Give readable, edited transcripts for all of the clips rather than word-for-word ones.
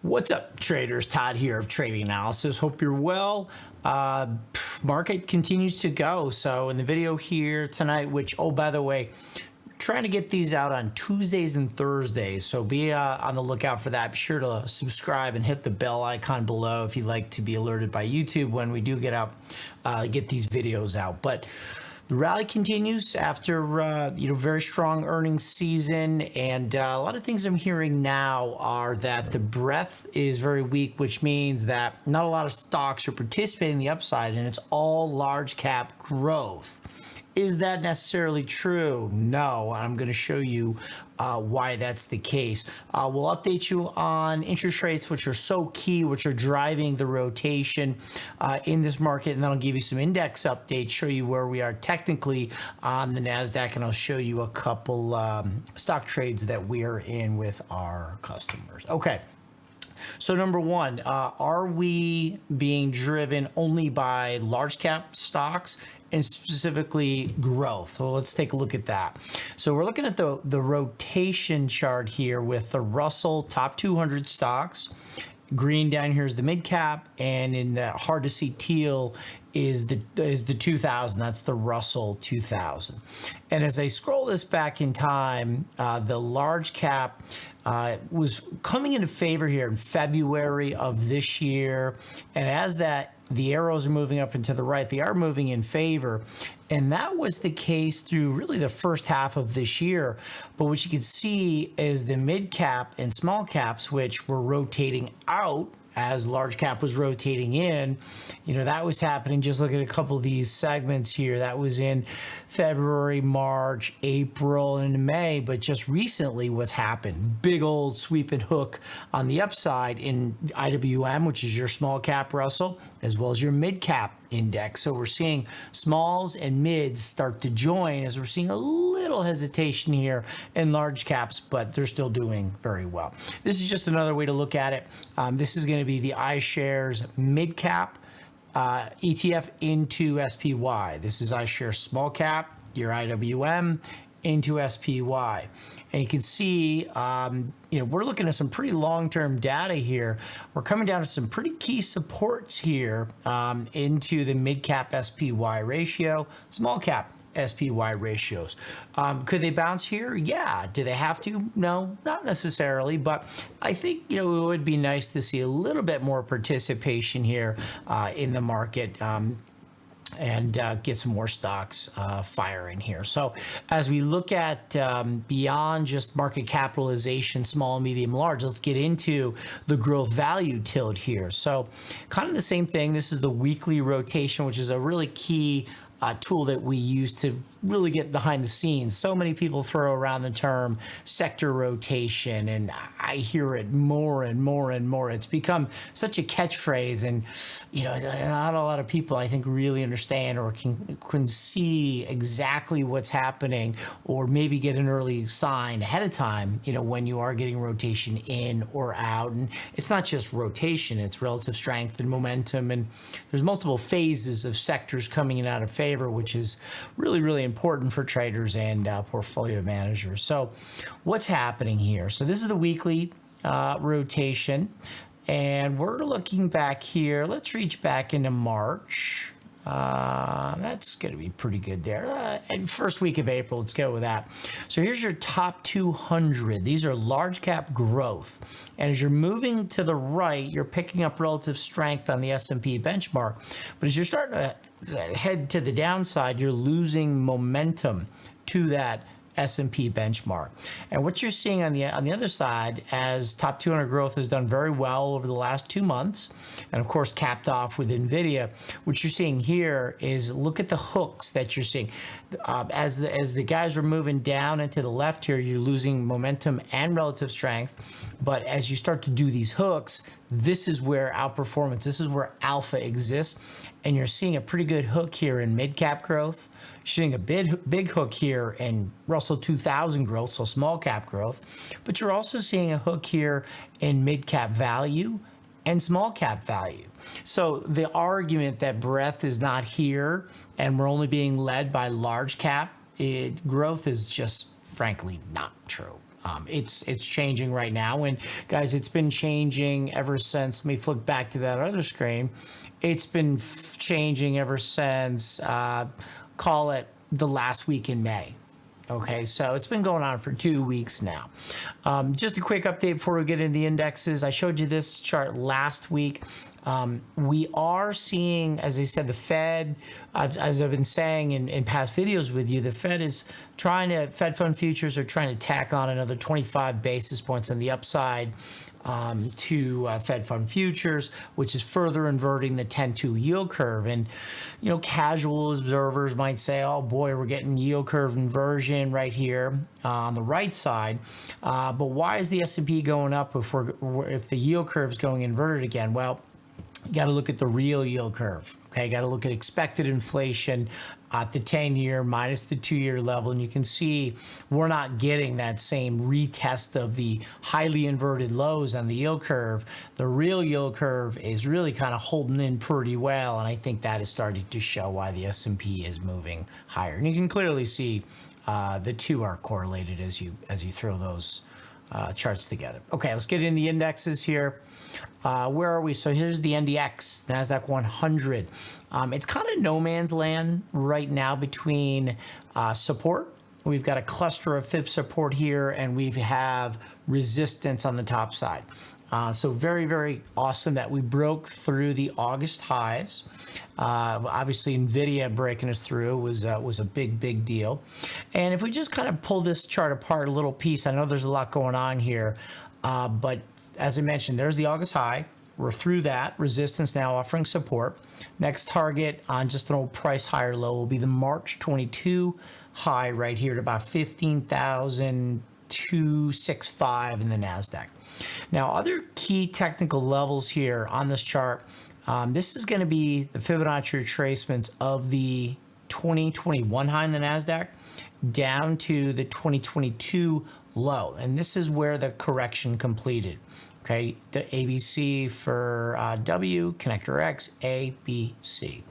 What's up, traders? Todd here of Trading Analysis. Hope you're well. Market continues to go. So in the video here tonight, which, oh, by the way, trying to get these out on Tuesdays and Thursdays. So be on the lookout for that. Be sure to subscribe and hit the bell icon below if you'd like to be alerted by YouTube when we do get these videos out. But the rally continues after very strong earnings season, and a lot of things I'm hearing now are that the breadth is very weak, which means that not a lot of stocks are participating in the upside, and it's all large cap growth. Is that necessarily true? No, I'm going to show you why that's the case. We'll update you on interest rates, which are so key, which are driving the rotation in this market, and then I'll give you some index updates, show you where we are technically on the NASDAQ, and I'll show you a couple stock trades that we are in with our customers. Okay. So number one, are we being driven only by large cap stocks and specifically growth? Well, let's take a look at that. So we're looking at the rotation chart here with the Russell top 200 stocks. Green down here is the mid cap, and in the hard to see teal is the 2000. That's the Russell 2000. And as I scroll this back in time, the large cap was coming into favor here in February of this year, and as the arrows are moving up and to the right, they are moving in favor. And that was the case through really the first half of this year. But what you can see is the mid cap and small caps, which were rotating out as large cap was rotating in, that was happening. Just look at a couple of these segments here. That was in February, March, April, and May. But just recently what's happened, big old sweeping hook on the upside in IWM, which is your small cap Russell, as well as your mid cap index. So we're seeing smalls and mids start to join as we're seeing a little hesitation here in large caps, but they're still doing very well. This is just another way to look at it. This is going to be the iShares mid cap ETF into SPY. This is iShares small cap, your IWM into SPY. And you can see, we're looking at some pretty long-term data here. We're coming down to some pretty key supports here into the mid-cap SPY ratio, small-cap SPY ratios. Could they bounce here? Yeah. Do they have to? No, not necessarily, but I think, it would be nice to see a little bit more participation here in the market. And get some more stocks firing here. So as we look at beyond just market capitalization, small, medium, large, let's get into the growth value tilt here. So kind of the same thing. This is the weekly rotation, which is a really key tool that we use to really get behind the scenes. So many people throw around the term sector rotation, and I hear it more and more and more. It's become such a catchphrase, and not a lot of people, I think, really understand or can see exactly what's happening, or maybe get an early sign ahead of time, when you are getting rotation in or out. And it's not just rotation, it's relative strength and momentum, and there's multiple phases of sectors coming in out of favor, which is really, really important for traders and portfolio managers. So what's happening here? So this is the weekly rotation, and we're looking back here. Let's reach back into March. That's going to be pretty good there. And first week of April, let's go with that. So here's your top 200. These are large cap growth. And as you're moving to the right, you're picking up relative strength on the S&P benchmark. But as you're starting to head to the downside, you're losing momentum to that S&P benchmark. And what you're seeing on the other side, as top 200 growth has done very well over the last 2 months, and of course capped off with Nvidia, what you're seeing here is look at the hooks that you're seeing. As the guys were moving down and to the left here, you're losing momentum and relative strength. But as you start to do these hooks, this is where outperformance, this is where alpha exists. And you're seeing a pretty good hook here in mid-cap growth. You're seeing a big hook here in Russell 2000 growth, so small cap growth. But you're also seeing a hook here in mid-cap value and small cap value. So the argument that breadth is not here and we're only being led by large cap growth is just frankly not true. It's changing right now, and guys, it's been changing ever since. Let me flip back to that other screen. It's been changing ever since, call it the last week in May. Okay, so it's been going on for 2 weeks now. Just a quick update before we get into the indexes. I showed you this chart last week. We are seeing, as I said, the Fed, as I've been saying in past videos with you, the Fed is Fed fund futures are trying to tack on another 25 basis points on the upside to Fed fund futures, which is further inverting the 10-2 yield curve. And, you know, casual observers might say, oh boy, we're getting yield curve inversion right here on the right side. But why is the S&P going up if the yield curve is going inverted again? Well, you got to look at the real yield curve. Okay, got to look at expected inflation at the 10-year minus the 2-year level, and you can see we're not getting that same retest of the highly inverted lows on the yield curve. The real yield curve is really kind of holding in pretty well, and I think that is starting to show why the S&P is moving higher. And you can clearly see the two are correlated as you throw those charts together. Okay, let's get in the indexes here. Where are we? So here's the NDX, NASDAQ 100. It's kind of no man's land right now between support. We've got a cluster of fib support here, and we have resistance on the top side. So very, very awesome that we broke through the August highs. Obviously, Nvidia breaking us through was a big deal. And if we just kind of pull this chart apart a little piece, I know there's a lot going on here, but as I mentioned, there's the August high. We're through that. Resistance now offering support. Next target on just an old price higher low will be the March 22 high right here at about 15,265 in the NASDAQ. Now, other key technical levels here on this chart, this is going to be the Fibonacci retracements of the 2021 high in the NASDAQ down to the 2022 low. And this is where the correction completed. Okay, the ABC for W, connector X, A, B, C.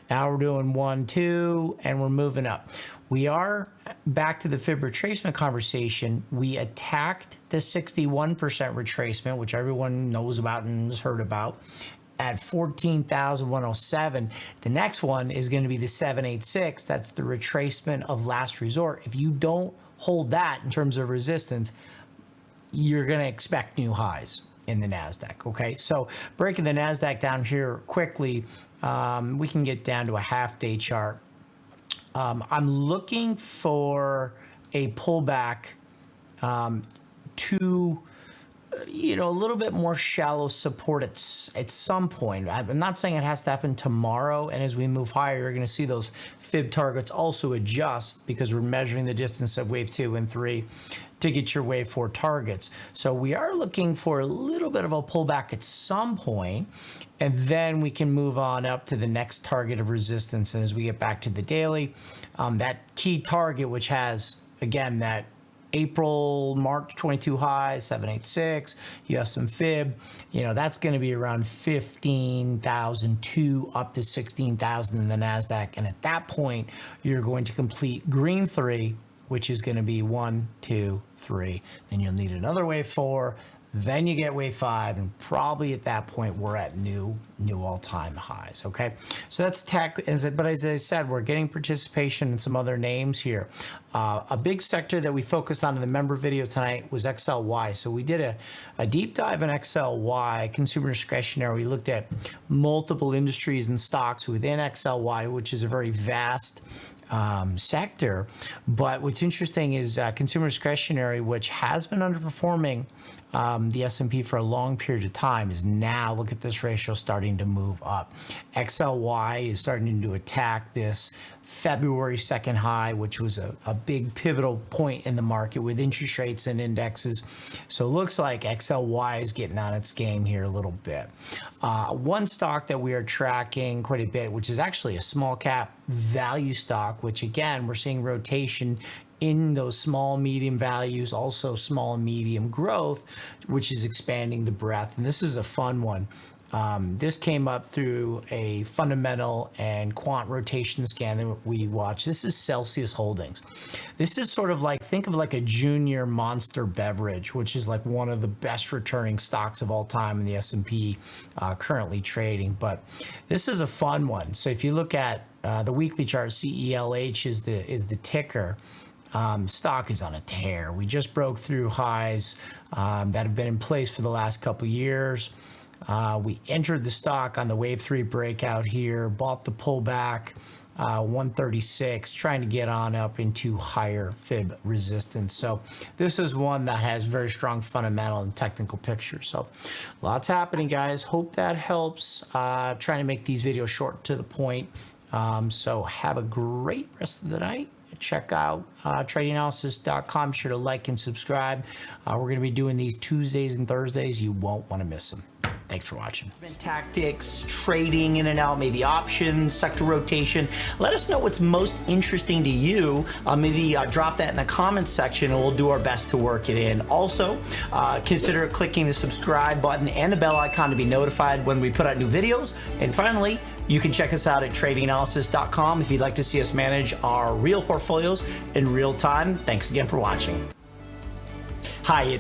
Now we're doing 1, 2, and we're moving up. We are back to the fib retracement conversation. We attacked the 61% retracement, which everyone knows about and has heard about, at 14,107. The next one is going to be the 786. That's the retracement of last resort. If you don't hold that in terms of resistance, you're going to expect new highs in the NASDAQ, okay? So breaking the NASDAQ down here quickly, we can get down to a half-day chart. I'm looking for a pullback to, you know, a little bit more shallow support at some point. I'm not saying it has to happen tomorrow, and as we move higher, you're going to see those fib targets also adjust because we're measuring the distance of wave 2 and 3 to get your wave 4 targets. So we are looking for a little bit of a pullback at some point, and then we can move on up to the next target of resistance. And as we get back to the daily, that key target, which has, again, that March 22 high, 786, you have some fib, you know, that's going to be around 15,002 up to 16,000 in the NASDAQ. And at that point, you're going to complete green 3, which is going to be 1, 2, 3. Then you'll need another wave 4. Then you get wave 5, and probably at that point we're at new all-time highs. Okay, so that's tech. But as I said, we're getting participation in some other names here. A big sector that we focused on in the member video tonight was XLY. So we did a deep dive in XLY, consumer discretionary. We looked at multiple industries and stocks within XLY, which is a very vast sector. But what's interesting is consumer discretionary, which has been underperforming the S&P for a long period of time, is now, look at this ratio, starting to move up. XLY is starting to attack this February 2nd high, which was a big pivotal point in the market with interest rates and indexes. So it looks like XLY is getting on its game here a little bit. One stock that we are tracking quite a bit, which is actually a small cap value stock, which again, we're seeing rotation in those small, medium values, also small and medium growth, which is expanding the breadth. And this is a fun one. This came up through a fundamental and quant rotation scan that we watched. This is Celsius Holdings. This is sort of like, think of like a junior Monster beverage, which is like one of the best returning stocks of all time in the S&P currently trading. But this is a fun one. So if you look at the weekly chart, CELH is the ticker. Stock is on a tear. We just broke through highs that have been in place for the last couple years. We entered the stock on the wave 3 breakout here, bought the pullback, 136, trying to get on up into higher fib resistance. So this is one that has very strong fundamental and technical picture. So lots happening, guys. Hope that helps. Trying to make these videos short to the point. So have a great rest of the night. Check out tradinganalysis.com. Be sure to like and subscribe. We're going to be doing these Tuesdays and Thursdays. You won't want to miss them. Thanks for watching. Tactics, trading in and out, maybe options, sector rotation. Let us know what's most interesting to you. Maybe drop that in the comments section and we'll do our best to work it in. Also, consider clicking the subscribe button and the bell icon to be notified when we put out new videos. And finally, you can check us out at tradinganalysis.com if you'd like to see us manage our real portfolios in real time. Thanks again for watching. Hi, it's